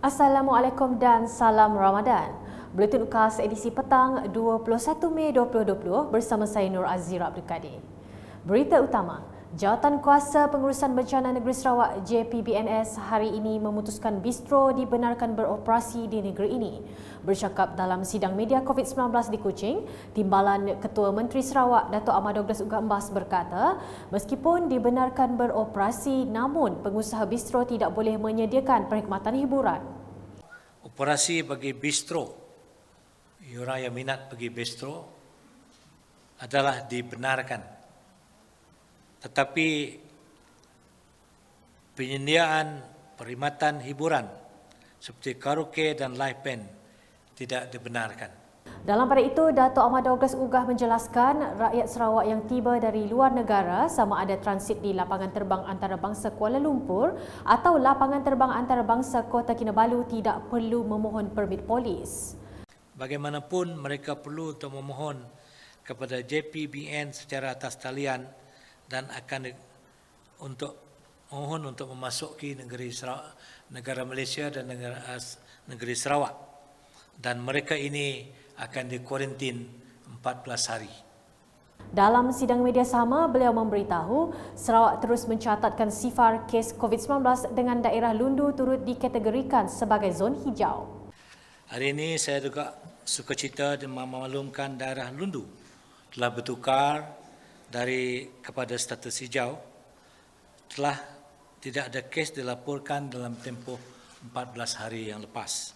Assalamualaikum dan salam Ramadan. Buletin UKAS edisi petang 21 Mei 2020 bersama saya Nur Azira Abdul Kadir. Berita utama, Jawatankuasa Pengurusan Bencana Negeri Sarawak JPBNS hari ini memutuskan bistro dibenarkan beroperasi di negeri ini. Bercakap dalam sidang media COVID-19 di Kuching, Timbalan Ketua Menteri Sarawak Dato' Ahmad Douglas Ugah Embas berkata, meskipun dibenarkan beroperasi namun pengusaha bistro tidak boleh menyediakan perkhidmatan hiburan. Operasi bagi bistro, orang yang minat pergi bistro adalah dibenarkan. Tetapi penyediaan perkhidmatan hiburan seperti karaoke dan live band tidak dibenarkan. Dalam pada itu, Dato' Ahmad Douglas Ugah menjelaskan rakyat Sarawak yang tiba dari luar negara sama ada transit di lapangan terbang antarabangsa Kuala Lumpur atau lapangan terbang antarabangsa Kota Kinabalu tidak perlu memohon permit polis. Bagaimanapun mereka perlu untuk memohon kepada JPBN secara atas talian dan akan mohon untuk memasuki negara Malaysia dan negeri Sarawak, dan mereka ini akan dikuarantin 14 hari. Dalam sidang media sama, beliau memberitahu Sarawak terus mencatatkan sifar kes COVID-19 dengan daerah Lundu turut dikategorikan sebagai zon hijau. Hari ini saya juga sukacita dan memaklumkan daerah Lundu telah bertukar kepada status hijau. Telah tidak ada kes dilaporkan dalam tempoh 14 hari yang lepas.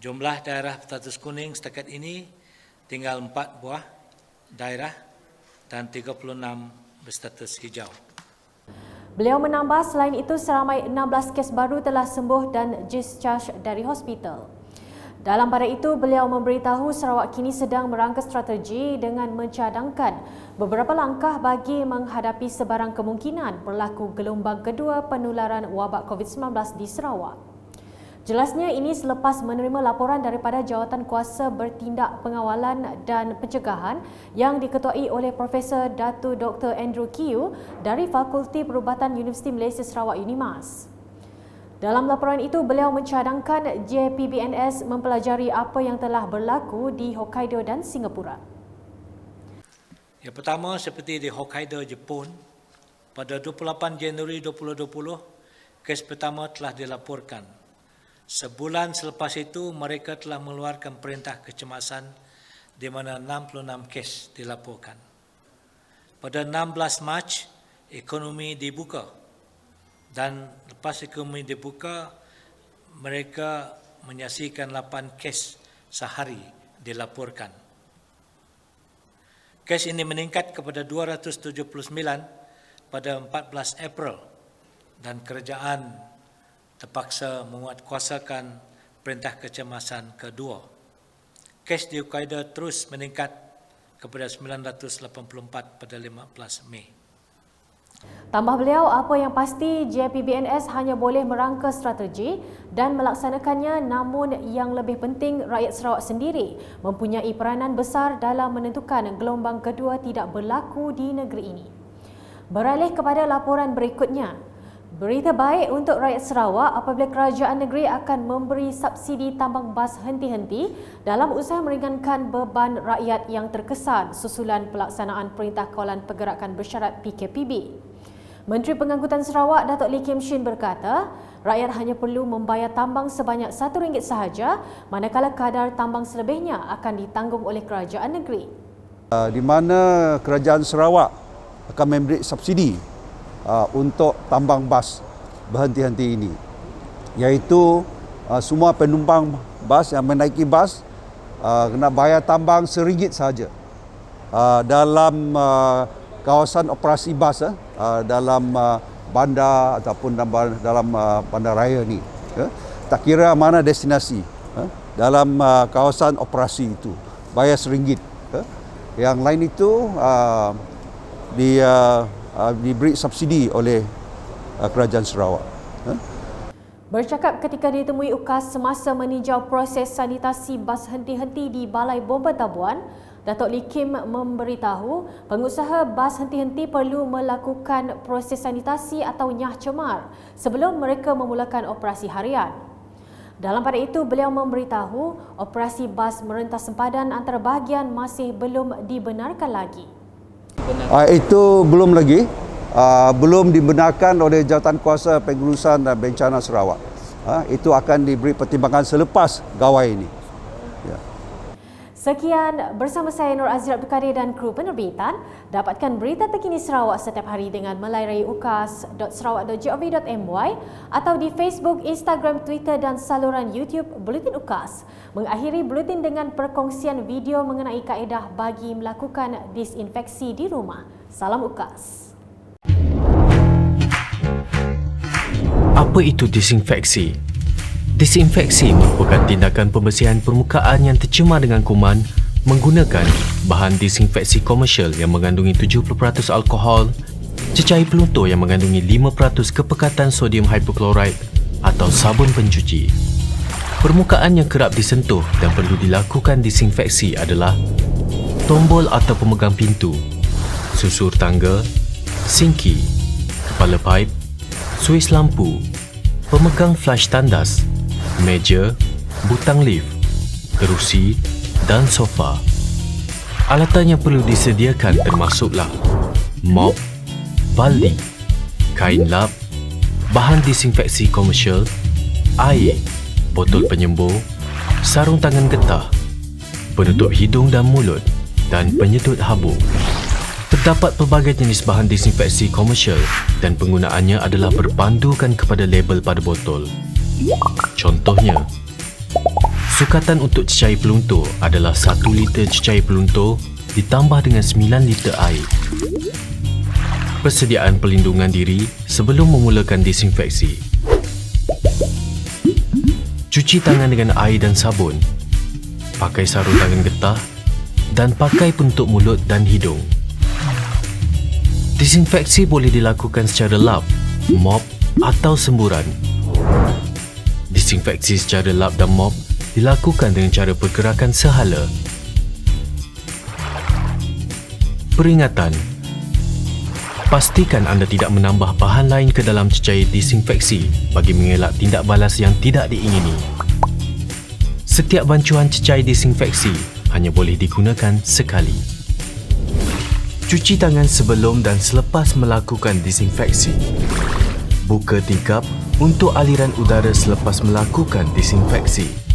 Jumlah daerah status kuning setakat ini tinggal 4 buah daerah dan 36 berstatus hijau. Beliau menambah selain itu seramai 16 kes baru telah sembuh dan discharge dari hospital. Dalam pada itu, beliau memberitahu Sarawak kini sedang merangka strategi dengan mencadangkan beberapa langkah bagi menghadapi sebarang kemungkinan berlaku gelombang kedua penularan wabak COVID-19 di Sarawak. Jelasnya ini selepas menerima laporan daripada Jawatankuasa Bertindak Pengawalan dan Pencegahan yang diketuai oleh Profesor Datuk Dr. Andrew Kiu dari Fakulti Perubatan Universiti Malaysia Sarawak UNIMAS. Dalam laporan itu, beliau mencadangkan JPBNS mempelajari apa yang telah berlaku di Hokkaido dan Singapura. Yang pertama, seperti di Hokkaido, Jepun, pada 28 Januari 2020, kes pertama telah dilaporkan. Sebulan selepas itu, mereka telah mengeluarkan perintah kecemasan di mana 66 kes dilaporkan. Pada 16 Mac, ekonomi dibuka. Dan lepas ekonomi dibuka, mereka menyaksikan 8 kes sehari dilaporkan. Kes ini meningkat kepada 279 pada 14 April dan kerajaan terpaksa menguatkuasakan perintah kecemasan kedua. Kes di Hokkaido terus meningkat kepada 984 pada 15 Mei. Tambah beliau, apa yang pasti JPBNS hanya boleh merangka strategi dan melaksanakannya, namun yang lebih penting rakyat Sarawak sendiri mempunyai peranan besar dalam menentukan gelombang kedua tidak berlaku di negeri ini. Beralih kepada laporan berikutnya. Berita baik untuk rakyat Sarawak apabila kerajaan negeri akan memberi subsidi tambang bas henti-henti dalam usaha meringankan beban rakyat yang terkesan susulan pelaksanaan Perintah Kawalan Pergerakan Bersyarat PKPB. Menteri Pengangkutan Sarawak Datuk Lee Kim Shin berkata, rakyat hanya perlu membayar tambang sebanyak RM1 sahaja, manakala kadar tambang selebihnya akan ditanggung oleh kerajaan negeri. Di mana kerajaan Sarawak akan memberi subsidi untuk tambang bas berhenti-henti ini, iaitu semua penumpang bas yang menaiki bas kena bayar tambang RM1 sahaja dalam kawasan operasi bas dalam bandar ataupun dalam bandar raya ni. Tak kira mana destinasi, dalam kawasan operasi itu bayar RM1. Yang lain itu diberi subsidi oleh kerajaan Sarawak. Bercakap ketika ditemui UKAS semasa meninjau proses sanitasi bas henti-henti di Balai Bomba Tabuan, Datuk Lee Kim memberitahu pengusaha bas henti-henti perlu melakukan proses sanitasi atau nyah cemar sebelum mereka memulakan operasi harian. Dalam pada itu, beliau memberitahu operasi bas merentas sempadan antara bahagian masih belum dibenarkan lagi. Itu belum lagi, belum dibenarkan oleh Jawatankuasa Pengurusan dan Bencana Sarawak. Itu akan diberi pertimbangan selepas gawai ini. Ya. Sekian bersama saya Nur Azri Abdul Kadir dan kru penerbitan. Dapatkan berita terkini Sarawak setiap hari dengan melayari ukas.sarawak.gov.my atau di Facebook, Instagram, Twitter dan saluran YouTube Buletin UKAS. Mengakhiri buletin dengan perkongsian video mengenai kaedah bagi melakukan disinfeksi di rumah. Salam UKAS. Apa itu disinfeksi? Disinfeksi merupakan tindakan pembersihan permukaan yang tercemar dengan kuman menggunakan bahan disinfeksi komersial yang mengandungi 70% alkohol, cecair peluntur yang mengandungi 5% kepekatan sodium hypochlorite atau sabun pencuci. Permukaan yang kerap disentuh dan perlu dilakukan disinfeksi adalah tombol atau pemegang pintu, susur tangga, sinki, kepala paip, suis lampu, pemegang flash tandas, meja, butang lift, kerusi dan sofa. Alatan yang perlu disediakan termasuklah mop, baldi, kain lap, bahan disinfeksi komersial, air, botol penyembur, sarung tangan getah, penutup hidung dan mulut dan penyedut habuk. Terdapat pelbagai jenis bahan disinfeksi komersial dan penggunaannya adalah berpandukan kepada label pada botol. Contohnya, sukatan untuk cecair peluntur adalah 1 liter cecair peluntur ditambah dengan 9 liter air. Persediaan perlindungan diri sebelum memulakan disinfeksi. Cuci tangan dengan air dan sabun. Pakai sarung tangan getah dan pakai penutup mulut dan hidung. Disinfeksi boleh dilakukan secara lap, mop atau semburan. Disinfeksi secara lap dan mop dilakukan dengan cara pergerakan sehala. Peringatan: pastikan anda tidak menambah bahan lain ke dalam cecair disinfeksi bagi mengelak tindak balas yang tidak diingini. Setiap bancuan cecair disinfeksi hanya boleh digunakan sekali. Cuci tangan sebelum dan selepas melakukan disinfeksi. Buka tingkap untuk aliran udara selepas melakukan disinfeksi.